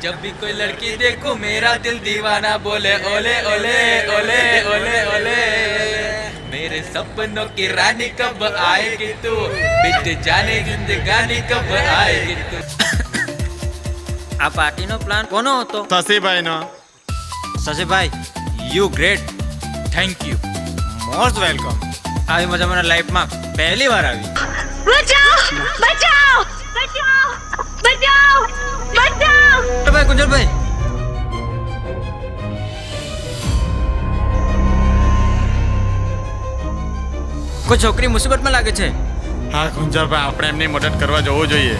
जब भी कोई लड़की देखो मेरा दिल दीवाना बोले ओले ओले ओले ओले ओले मेरे सपनों की रानी कब आएगी तू बीत जाने जिंदगानी कब आएगी तू આ પાર્ટીનો પ્લાન કોનો હતો? શશીભાઈનો. Shashibhai you great. Thank you most welcome. આવી મજા મને લાઈફમાં પહેલી વાર આવી. बचाओ बचाओ बचाओ बचाओ बचाओ ભાઈ કુંજલભાઈ કોઈ છોકરી મુસીબતમાં લાગે છે. હા કુંજલભાઈ, આપણે એમની મદદ કરવા જવું જોઈએ.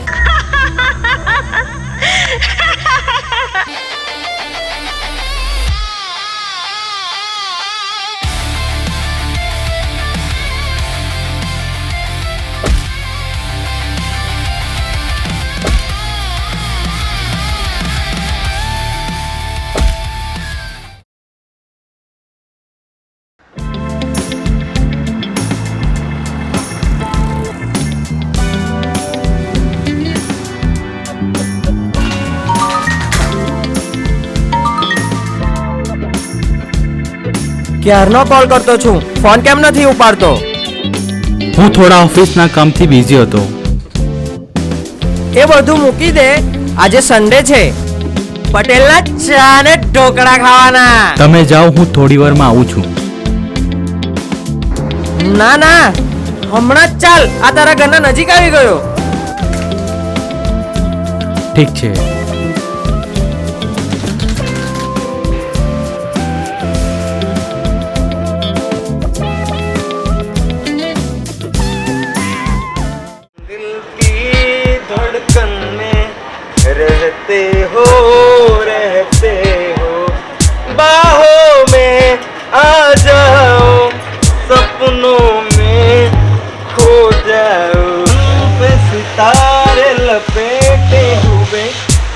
ક્યારનો કોલ કરતો છું, ફોન કેમ નથી ઉપાડતો? હું થોડા ઓફિસના કામથી બિઝી હતો. એ બધું મૂકી દે, આજે સન્ડે છે, પટેલના ચા ને ઢોકળા ખાવાના. તમે જાઓ, હું થોડી વારમાં આવું છું. ના ના, હમણાં જ ચાલ, આ તારા ઘરના નજીક આવી ગયો. ઠીક છે. रहते हो बाहों में आ जाओ सपनों में खो जाओ पे सितारे लपेटे हुए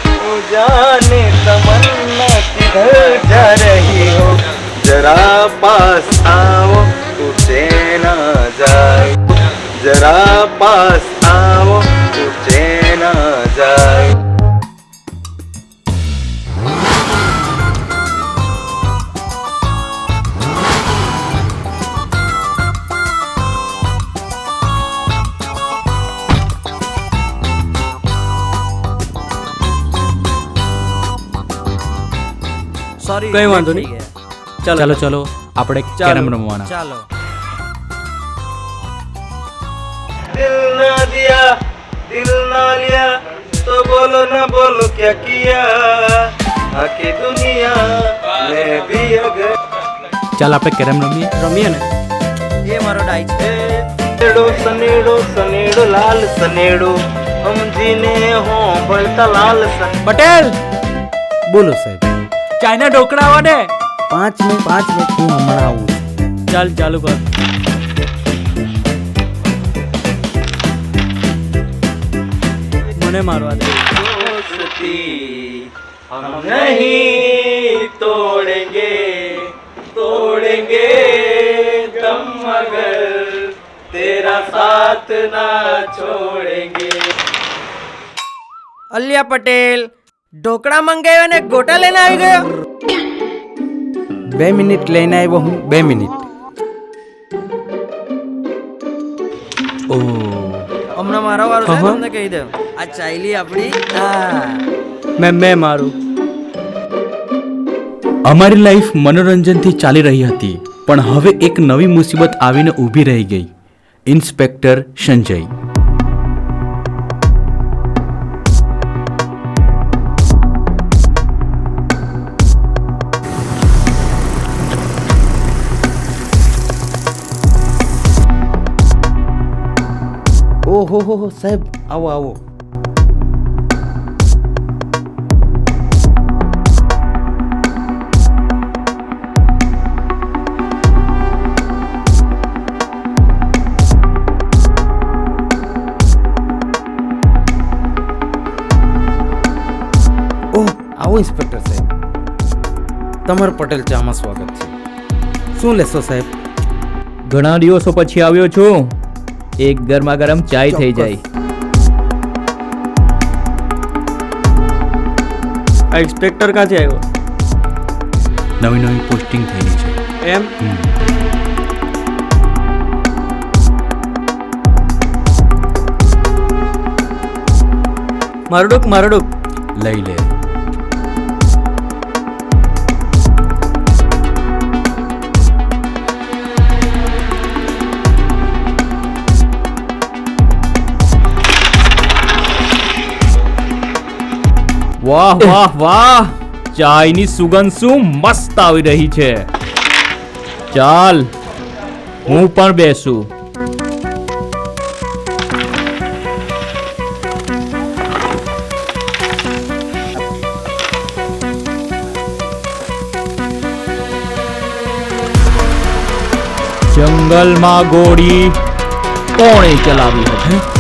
हो जाने तमन्ना किधर जा रही हो जरा पास आओ तुझे ना जाए जरा पास आओ तुझे ना जाए. સોરી, કઈ વાંધો નહીં. ચાલો ચાલો આપણે કેરમ રમવાના. ચાલો. दिल ना दिया दिल ना लिया तो बोलो ना बोलो क्या किया आके दुनिया में भी अगर ચાલ આપણે કેરમ રમીએ ને. ये मारो डाइस सनेड़ो सनेड़ो सनेड़ो लाल सनेड़ो हम जीने हो भलता लाल પટેલ बोलो साहब. ચાઇના ઢોકળા આવો ને. 5 મિનિટ હું હમણાં આવું. ચાલ ચાલુ કર. મને મારવા દે. हम नहीं तोड़ेंगे तोड़ेंगे दम मगर तेरा साथ ना छोड़ेंगे. અલ્યા પટેલ, ઢોકળા મંગાવ્યો ને ગોટા લઈને આવી ગયો. 2 મિનિટ લઈને આવ્યો હું. 2 મિનિટ. ઓ હમણાં મારો વારો છે, તમને કહી દઉં. આ ચાયલી આપણી મેં મારું. અમારી લાઈફ મનોરંજનથી ચાલી રહી હતી, પણ હવે એક નવી મુસીબત આવીને ઊભી રહી ગઈ. ઇન્સ્પેક્ટર સંજય. ઓહો હો સાહેબ, આવો આવો. આવો ઇન્સ્પેક્ટર સાહેબ, તમારું પટેલ ચામાં સ્વાગત છે. શું લેશો સાહેબ? ઘણા દિવસો પછી આવ્યો છું, એક ગરમા ગરમ ચાય થઈ જાય. આ ઇન્સ્પેક્ટર ક્યાંથી આવ્યો? નવી નવી પોસ્ટિંગ થયેલી છે. એમ? મારું ડુક લઈ લે. વાહ વાહ વાહ, ચાયની સુગંધ શું મસ્ત આવી રહી છે. ચાલ હું પણ બેસું. જંગલમાં ગોળી કોણે ચલાવી હતી?